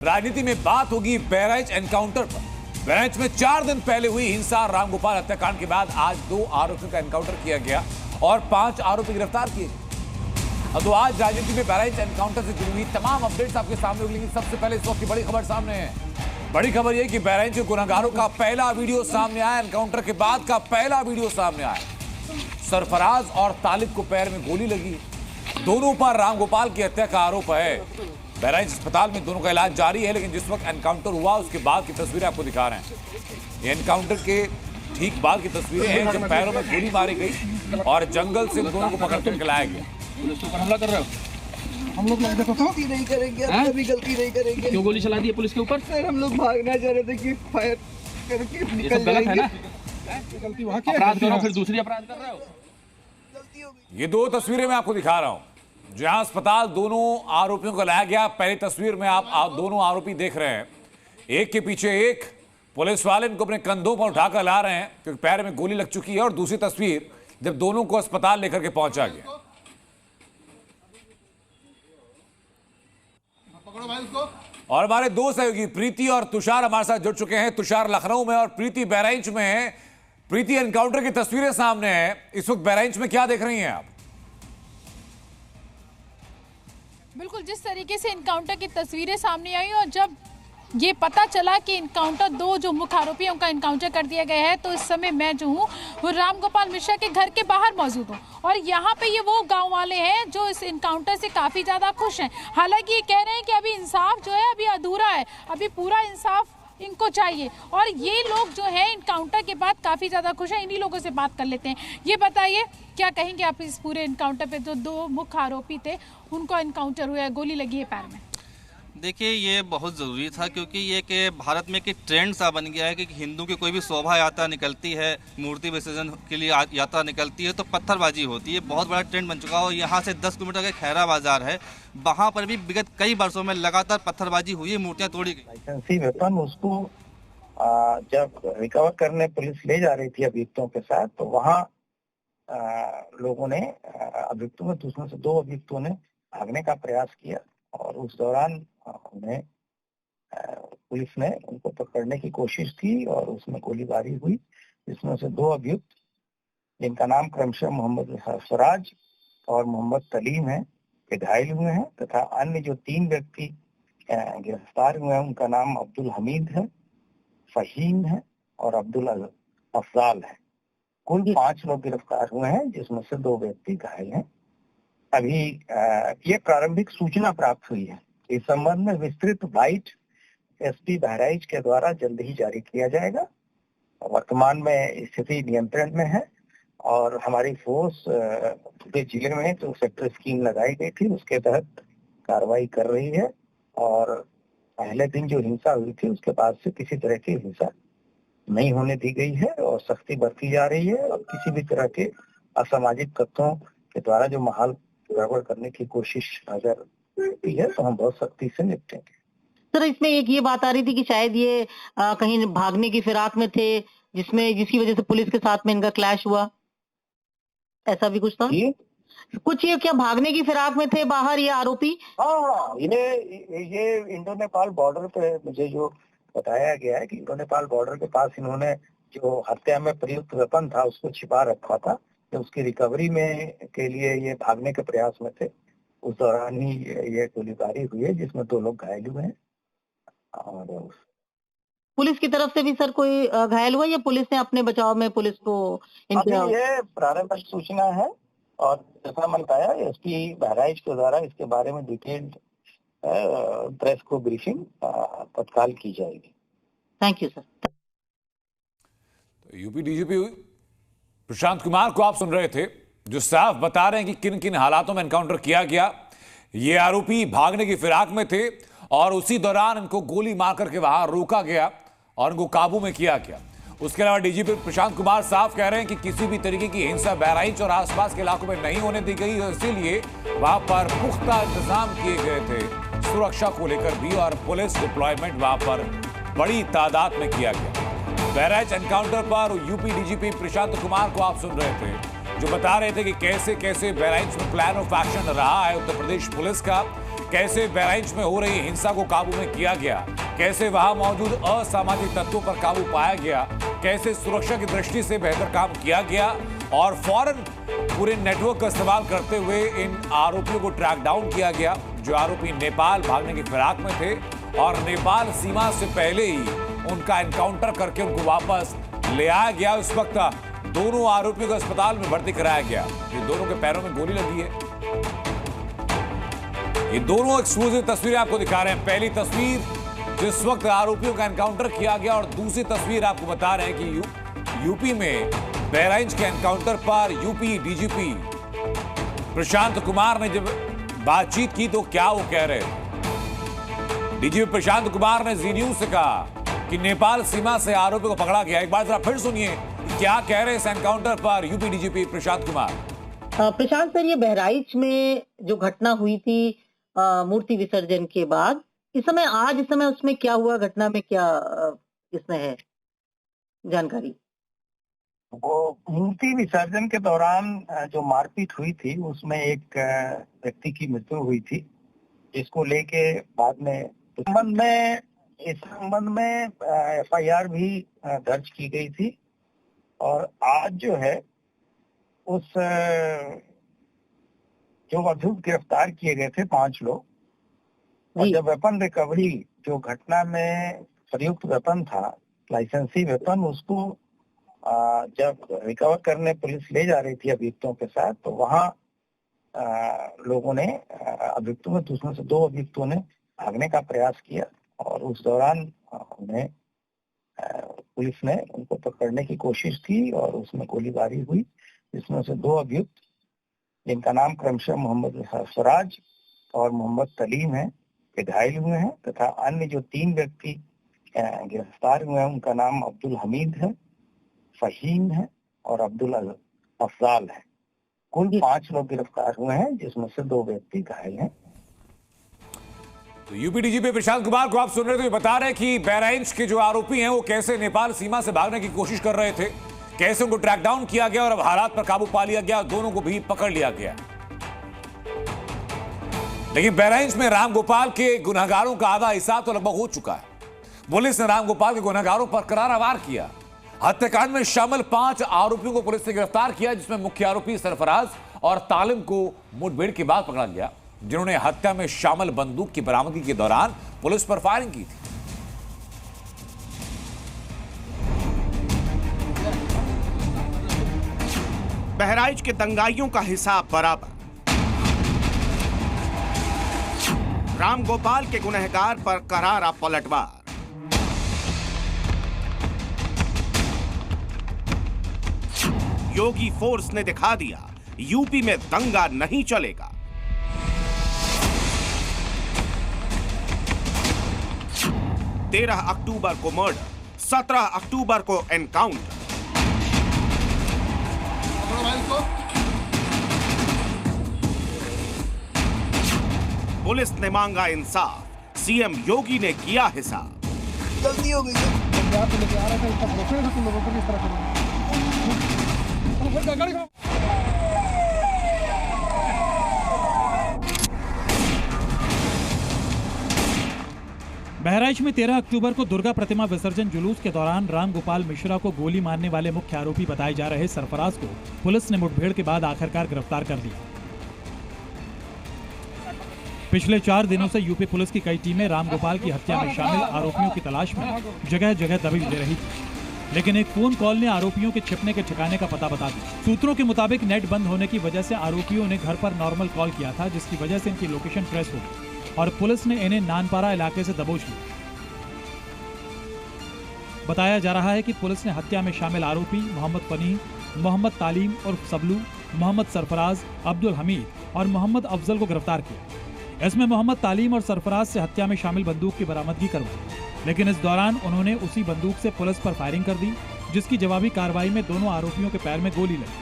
राजनीति में बात होगी बहराइच एनकाउंटर पर। बहराइच में 4 दिन पहले हुई हिंसा रामगोपाल हत्याकांड के बाद आज 2 आरोपियों का एनकाउंटर किया गया और 5 आरोपी गिरफ्तार किए गए। तो आज राजनीति में बहराइच एनकाउंटर से जुड़ी हुई तमाम अपडेट्स आपके सामने होंगी। सबसे पहले इस वक्त की बड़ी खबर सामने है। बड़ी खबर यह कि बहराइच के गुनहगारों का पहला वीडियो सामने आया। एनकाउंटर के बाद का पहला वीडियो सामने आया। सरफराज और तालिब को पैर में गोली लगी। दोनों पर रामगोपाल की हत्या का आरोप है। बहराइच अस्पताल में दोनों का इलाज जारी है, लेकिन जिस वक्त एनकाउंटर हुआ उसके बाद की तस्वीरें आपको दिखा रहे हैं। ये एनकाउंटर के ठीक बाद की तस्वीरें हैं जब पैरों में गोली मारी गई और जंगल से दोनों को पकड़ कर लाया गया। पुलिस के ऊपर हमला कर रहे हो? हम लोग गलती नहीं करेंगे, कभी गलती नहीं करेंगे। क्यों गोली चला दी है पुलिस के ऊपर? सर हम लोग भागना चाह रहे थे कि फायर करके निकल गलत है ना? गलती वहाँ की अपराध करो फिर दूसरी अपराध कर रहे हो? गलती हो गई। ये 2 तस्वीरें मैं आपको दिखा रहा हूं जहां अस्पताल दोनों आरोपियों को लाया गया। पहली तस्वीर में आप दोनों आरोपी देख रहे हैं, एक के पीछे एक। पुलिस वाले इनको अपने कंधों पर उठाकर ला रहे हैं क्योंकि पैर में गोली लग चुकी है। और दूसरी तस्वीर जब दोनों को अस्पताल लेकर के पहुंचा गया। और हमारे 2 सहयोगी प्रीति और तुषार हमारे साथ जुड़ चुके हैं। तुषार लखनऊ में और प्रीति बहराइच में है। प्रीति, एनकाउंटर की तस्वीरें सामने हैं, इस वक्त बहराइच में क्या देख रही हैं आप? बिल्कुल, जिस तरीके से इनकाउंटर की तस्वीरें सामने आई और जब ये पता चला कि इनकाउंटर 2 जो मुख्य आरोपियों का इनकाउंटर कर दिया गया है, तो इस समय मैं जो हूँ वो रामगोपाल मिश्रा के घर के बाहर मौजूद हूँ। और यहाँ पे ये वो गांव वाले हैं जो इस इनकाउंटर से काफ़ी ज़्यादा खुश हैं। हालांकि ये कह रहे हैं कि अभी इंसाफ जो है अभी अधूरा है, अभी पूरा इंसाफ इनको चाहिए। और ये लोग जो है इनकाउंटर के बाद काफ़ी ज़्यादा खुश हैं। इन्हीं लोगों से बात कर लेते हैं। ये बताइए, क्या कहेंगे आप इस पूरे इनकाउंटर पे जो 2 मुख्य आरोपी थे उनको इनकाउंटर हुआ है, गोली लगी है पैर में? देखिए, ये बहुत ज़रूरी था क्योंकि ये कि भारत में एक ट्रेंड सा बन गया है कि हिंदू की कोई भी शोभा यात्रा निकलती है, मूर्ति विसर्जन के लिए यात्रा निकलती है तो पत्थरबाजी होती है। बहुत बड़ा ट्रेंड बन चुका है। और यहाँ से 10 किलोमीटर का खैरा बाजार है, वहाँ पर भी विगत कई वर्षों में लगातार पत्थरबाजी हुई है, मूर्तियाँ तोड़ी गई। लाइसेंसी वेपन उसको जब रिकवर करने पुलिस ले जा रही थी अभियुक्तों के साथ, तो वहाँ लोगों ने अभियुक्तों में उसमें से 2 अभियुक्तों ने भागने का प्रयास किया और उस दौरान उन्हें पुलिस ने उनको पकड़ने की कोशिश की और उसमें गोलीबारी हुई, जिसमें से 2 अभियुक्त जिनका नाम क्रमशः मोहम्मद सरफराज और मोहम्मद सलीम है, ये घायल हुए हैं। तथा अन्य जो 3 व्यक्ति गिरफ्तार हुए हैं उनका नाम अब्दुल हमीद है, फहीम है और अब्दुल अफजाल है। कुल 5 लोग गिरफ्तार हुए हैं, जिसमें से 2 व्यक्ति घायल हैं। अभी ये प्रारंभिक सूचना प्राप्त हुई है। इस संबंध में विस्तृत बाइट एसपी बहराइच के द्वारा जल्द ही जारी किया जाएगा। वर्तमान में स्थिति नियंत्रण में है और हमारी फोर्स पूरे जिले में जो सेक्टर स्कीम लगाई गई थी उसके तहत कार्रवाई कर रही है। और पहले दिन जो हिंसा हुई थी उसके बाद से किसी तरह की हिंसा नहीं होने दी गई है और सख्ती बरती जा रही है। और किसी भी तरह के असामाजिक तत्वों के द्वारा जो माहौल गड़बड़ करने की कोशिश अगर होती है तो हम बहुत सख्ती से निपटेंगे। सर, इसमें एक ये बात आ रही थी कि शायद ये कहीं भागने की फिराक में थे, जिसकी वजह से पुलिस के साथ में इनका क्लैश हुआ, ऐसा भी कुछ था? कुछ ये क्या भागने की फिराक में थे बाहर ये आरोपी? हाँ, ये इंडो नेपाल बॉर्डर पे मुझे जो बताया गया है कि इंडो नेपाल बॉर्डर के पास इन्होंने जो हत्या में प्रयुक्त वेपन था उसको छिपा रखा था। जब उसकी रिकवरी में के लिए ये भागने के प्रयास में थे, उस दौरान ही ये गोलीबारी हुई है, जिसमें 2 लोग घायल हुए हैं। और पुलिस की तरफ से भी सर कोई घायल हुआ या पुलिस ने अपने बचाव में पुलिस को? अभी ये प्रारंभिक सूचना है और जैसा मैंने बताया एसपी बहराइच के द्वारा इसके बारे में डिटेल्ड प्रेस को ब्रीफिंग तत्काल की जाएगी। Thank you sir. तो यूपी डीजीपी प्रशांत कुमार को आप सुन रहे थे, जो साफ बता रहे हैं कि किन किन हालातों में एनकाउंटर किया गया। ये आरोपी भागने की फिराक में थे और उसी दौरान इनको गोली मार करके वहां रोका गया और इनको काबू में किया गया। उसके अलावा डीजीपी प्रशांत कुमार साफ कह रहे हैं कि किसी भी तरीके की हिंसा बहराइच और आसपास के इलाकों में नहीं होने दी गई, इसीलिए वहां पर पुख्ता इंतजाम किए गए थे सुरक्षा को लेकर भी, और पुलिस डिप्लॉयमेंट वहां पर बड़ी तादाद में किया गया। बहराइच एनकाउंटर पर यूपी डीजीपी प्रशांत कुमार को आप सुन रहे थे, जो बता रहे थे कि कैसे कैसे बहराइच में प्लान ऑफ एक्शन रहा है उत्तर प्रदेश पुलिस का। कैसे बहराइच में हो रही हिंसा को काबू में किया गया, कैसे वहां मौजूद असामाजिक तत्वों पर काबू पाया गया, कैसे सुरक्षा की दृष्टि से बेहतर काम किया गया और फौरन पूरे नेटवर्क का इस्तेमाल करते हुए इन आरोपियों को ट्रैक डाउन किया गया। जो आरोपी नेपाल भागने की फिराक में थे और नेपाल सीमा से पहले ही उनका एनकाउंटर करके उनको वापस ले आया गया। उस वक्त दोनों आरोपियों को अस्पताल में भर्ती कराया गया। ये दोनों के पैरों में गोली लगी है। ये दोनों एक्सक्लूसिव तस्वीरें आपको दिखा रहे हैं। पहली तस्वीर जिस वक्त आरोपियों का एनकाउंटर किया गया और दूसरी तस्वीर आपको बता रहे हैं कि यूपी में बहराइच के एनकाउंटर पर यूपी डीजीपी प्रशांत कुमार ने जब बातचीत की तो क्या वो कह रहे थे। डीजीपी प्रशांत कुमार ने जी न्यूज से कहा कि नेपाल सीमा से आरोपियों को पकड़ा गया। एक बार जरा फिर सुनिए क्या कह रहे हैं इस एनकाउंटर पर यूपी डीजीपी प्रशांत कुमार। प्रशांत सर, ये बहराइच में जो घटना हुई थी मूर्ति विसर्जन के बाद, इस समय उसमें क्या हुआ, घटना में क्या इसमें है जानकारी? वो मूर्ति विसर्जन के दौरान जो मारपीट हुई थी उसमें एक व्यक्ति की मृत्यु हुई थी, जिसको लेके बाद में इस संबंध में एफआईआर भी दर्ज की गई थी। और आज जो है उस जो अभियुक्त गिरफ्तार किए गए थे 5 लोग, और जब वेपन रिकवरी जो घटना में प्रयुक्त वेपन था, लाइसेंसी वेपन, उसको जब रिकवर करने पुलिस ले जा रही थी अभियुक्तों के साथ, तो वहाँ लोगों ने अभियुक्तों में उसमें से 2 अभियुक्तों ने भागने का प्रयास किया और उस दौरान उन्हें पुलिस ने उनको पकड़ने की कोशिश की और उसमें गोलीबारी हुई, जिसमें से 2 अभियुक्त जिनका नाम क्रमशः मोहम्मद स्वराज और मोहम्मद तलीम है, ये घायल हुए हैं, तथा अन्य जो 3 व्यक्ति गिरफ्तार हुए हैं उनका नाम अब्दुल हमीद है, फहीम है और अब्दुल अफजाल है। कुल 5 लोग गिरफ्तार हुए हैं, जिसमें से 2 व्यक्ति घायल हैं। तो यूपी डीजीपी प्रशांत कुमार को आप सुन रहे थे, बता रहे कि बहराइच के जो आरोपी हैं वो कैसे नेपाल सीमा से भागने की कोशिश कर रहे थे, कैसे उनको ट्रैक डाउन किया गया और अब हालात पर काबू पा लिया गया, दोनों को भी पकड़ लिया गया। लेकिन बहराइच में रामगोपाल के गुनहगारों का आधा हिसाब तो लगभग हो चुका है। पुलिस ने रामगोपाल के गुनहगारों पर करारा वार किया। हत्याकांड में शामिल 5 आरोपियों को पुलिस ने गिरफ्तार किया, जिसमें मुख्य आरोपी सरफराज और तालिम को मुठभेड़ के बाद पकड़ा गया, जिन्होंने हत्या में शामिल बंदूक की बरामदगी के दौरान पुलिस पर फायरिंग की थी। बहराइच के दंगाइयों का हिसाब बराबर। रामगोपाल के गुनहगार पर करारा पलटवार। योगी फोर्स ने दिखा दिया यूपी में दंगा नहीं चलेगा। तेरह अक्टूबर को मर्डर, 17 अक्टूबर को एनकाउंटर। पुलिस ने मांगा इंसाफ, सीएम योगी ने किया हिसाब। गलती हो गई बहराइच में 13 अक्टूबर को दुर्गा प्रतिमा विसर्जन जुलूस के दौरान रामगोपाल मिश्रा को गोली मारने वाले मुख्य आरोपी बताए जा रहे सरफराज को पुलिस ने मुठभेड़ के बाद आखिरकार गिरफ्तार कर लिया। पिछले 4 दिनों से यूपी पुलिस की कई टीमें रामगोपाल की हत्या में शामिल आरोपियों की तलाश में जगह जगह दबिश दे रही थी, लेकिन एक फोन कॉल ने आरोपियों के छिपने के ठिकाने का पता बता दिया। सूत्रों के मुताबिक नेट बंद होने की वजह से आरोपियों ने घर पर नॉर्मल कॉल किया था, जिसकी वजह से इनकी लोकेशन ट्रेस हो गई और पुलिस ने इन्हें नानपारा इलाके से दबोच लिया। बताया जा रहा है कि पुलिस ने हत्या में शामिल आरोपी मोहम्मद फनीम, मोहम्मद तालीम और सबलू, मोहम्मद सरफराज, अब्दुल हमीद और मोहम्मद अफजल को गिरफ्तार किया। इसमें मोहम्मद तालीम और सरफराज से हत्या में शामिल बंदूक की बरामदगी करवाई, लेकिन इस दौरान उन्होंने उसी बंदूक से पुलिस पर फायरिंग कर दी, जिसकी जवाबी कार्रवाई में दोनों आरोपियों के पैर में गोली लगी।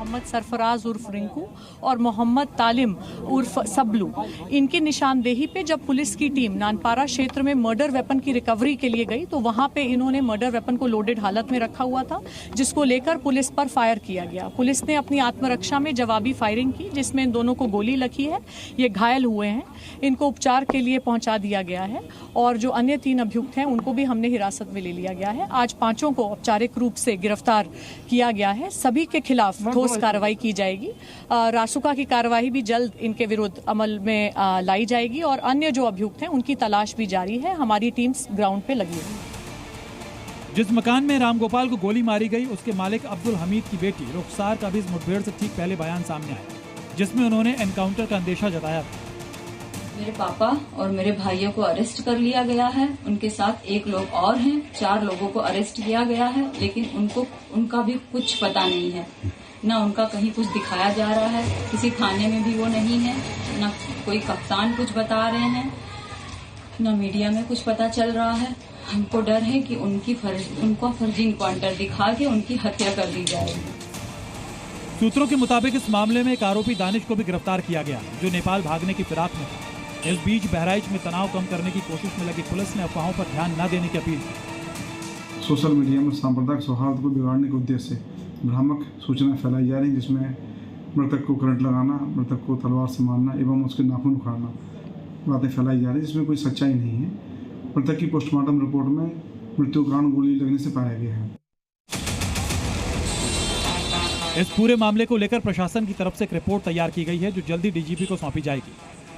मोहम्मद सरफराज उर्फ रिंकू और मोहम्मद तालिम उर्फ सबलू, इनकी निशानदेही पे जब पुलिस की टीम नानपारा क्षेत्र में मर्डर वेपन की रिकवरी के लिए गई तो वहां पे इन्होंने मर्डर वेपन को लोडेड हालत में रखा हुआ था, जिसको लेकर पुलिस पर फायर किया गया। पुलिस ने अपनी आत्मरक्षा में जवाबी फायरिंग की, जिसमें इन दोनों को गोली लगी है। ये घायल हुए हैं, इनको उपचार के लिए पहुंचा दिया गया है और जो अन्य 3 अभियुक्त हैं उनको भी हमने हिरासत में ले लिया गया है। आज 5 को औपचारिक रूप से गिरफ्तार किया गया है। सभी के खिलाफ ठोस कार्रवाई की जाएगी। रासुका की कार्रवाई भी जल्द इनके विरुद्ध अमल में लाई जाएगी और अन्य जो अभियुक्त हैं उनकी तलाश भी जारी है। हमारी टीम्स ग्राउंड पे लगी हुई है। जिस मकान में रामगोपाल को गोली मारी गई उसके मालिक अब्दुल हमीद की बेटी रुखसार का भी इस मुठभेड़ से ठीक पहले बयान सामने आया, जिसमें उन्होंने एनकाउंटर का अंदेशा जताया था। मेरे पापा और मेरे भाइयों को अरेस्ट कर लिया गया है, उनके साथ 1 लोग और हैं, 4 लोगों को अरेस्ट किया गया है, लेकिन उनका भी कुछ पता नहीं है। न उनका कहीं कुछ दिखाया जा रहा है, किसी थाने में भी वो नहीं है, न कोई कप्तान कुछ बता रहे हैं, न मीडिया में कुछ पता चल रहा है। हमको डर है कि उनका फर्जी इनकाउंटर दिखा के उनकी हत्या कर दी जाएगी। सूत्रों के मुताबिक इस मामले में एक आरोपी दानिश को भी गिरफ्तार किया गया, जो नेपाल भागने की फिराक में था। इस बीच बहराइच में तनाव कम करने की कोशिश में लगी पुलिस ने अफवाहों पर ध्यान न देने की अपील की। सोशल मीडिया में सांप्रदायिक सौहार्द को बिगाड़ने के उद्देश्य से भ्रामक सूचनाएं फैलाई जा रही, जिसमें मृतक को करंट लगाना, मृतक को तलवार से मारना एवं उसके नाखून उखाड़ना बातें फैलाई जा रही, जिसमें कोई सच्चाई नहीं है। मृतक की पोस्टमार्टम रिपोर्ट में मृत्यु कारण गोली लगने से पाया गया है। इस पूरे मामले को लेकर प्रशासन की तरफ से एक रिपोर्ट तैयार की गई है, जो जल्दी डीजीपी को सौंपी जाएगी।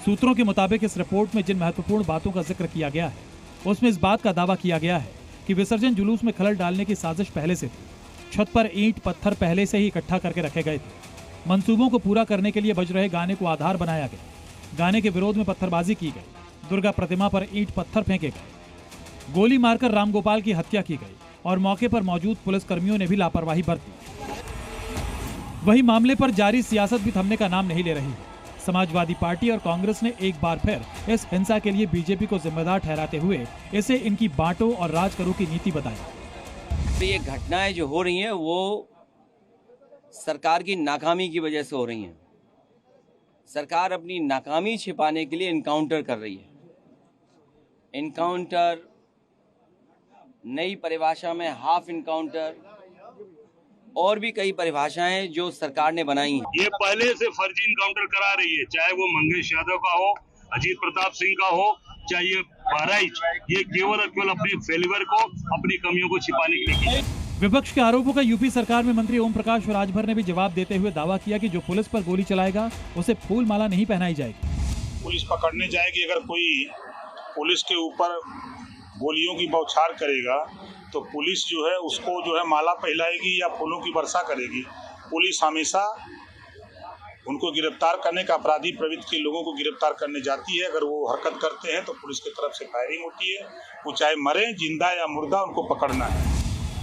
सूत्रों के मुताबिक इस रिपोर्ट में जिन महत्वपूर्ण बातों का जिक्र किया गया है उसमें इस बात का दावा किया गया है कि विसर्जन जुलूस में खलल डालने की साजिश पहले से थी। छत पर ईंट पत्थर पहले से ही इकट्ठा करके रखे गए थे। मंसूबों को पूरा करने के लिए बज रहे गाने को आधार बनाया गया। गाने के विरोध में पत्थरबाजी की गई, दुर्गा प्रतिमा पर ईंट पत्थर फेंके गए, गोली मारकर रामगोपाल की हत्या की गई और मौके पर मौजूद पुलिसकर्मियों ने भी लापरवाही बरती। वहीं मामले पर जारी सियासत भी थमने का नाम नहीं ले रही। समाजवादी पार्टी और कांग्रेस ने एक बार फिर इस हिंसा के लिए बीजेपी को जिम्मेदार ठहराते हुए इसे इनकी बांटो और राज करो की नीति बताई। ये घटनाएं जो हो रही हैं वो सरकार की नाकामी की वजह से हो रही हैं। सरकार अपनी नाकामी छिपाने के लिए इनकाउंटर कर रही है। इनकाउंटर, नई परिभाषा में हाफ इनकाउंटर और भी कई परिभाषाएं जो सरकार ने बनाई हैं। ये पहले से फर्जी इनकाउंटर करा रही है, चाहे वो मंगेश यादव का हो, अजीत प्रताप सिंह का हो, चाहे ये बहराइच, ये केवल और केवल अपने फेलिवर को, अपनी कमियों को छिपाने के लिए किया। विपक्ष के आरोपों का यूपी सरकार में मंत्री ओम प्रकाश राजभर ने भी जवाब देते हुए दावा किया कि जो पुलिस पर गोली चलाएगा उसे फूल माला नहीं पहनाई जाएगी। पुलिस पकड़ने जाएगी, अगर कोई पुलिस के ऊपर गोलियों की बौछार करेगा तो पुलिस जो है उसको जो है माला पहनाएगी या फूलों की वर्षा करेगी। पुलिस हमेशा उनको गिरफ्तार करने का, अपराधी प्रवृत्ति के लोगों को गिरफ्तार करने जाती है। अगर वो हरकत करते हैं तो पुलिस की तरफ से फायरिंग होती है। वो चाहे मरे, जिंदा या मुर्दा, उनको पकड़ना है।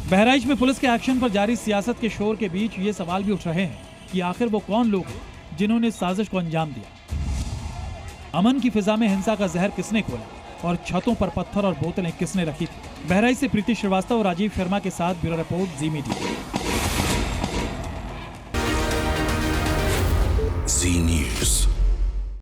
बहराइच में पुलिस के एक्शन पर जारी सियासत के शोर के बीच ये सवाल भी उठ रहे हैं कि आखिर वो कौन लोग हैं जिन्होंने इस साजिश को अंजाम दिया। अमन की फिजा में हिंसा का जहर किसने खोला और छतों पर पत्थर और बोतलें किसने रखी थी। बहराइच से प्रीति श्रीवास्तव और राजीव शर्मा के साथ ब्यूरो रिपोर्ट, जी मीडिया। जी न्यूज़।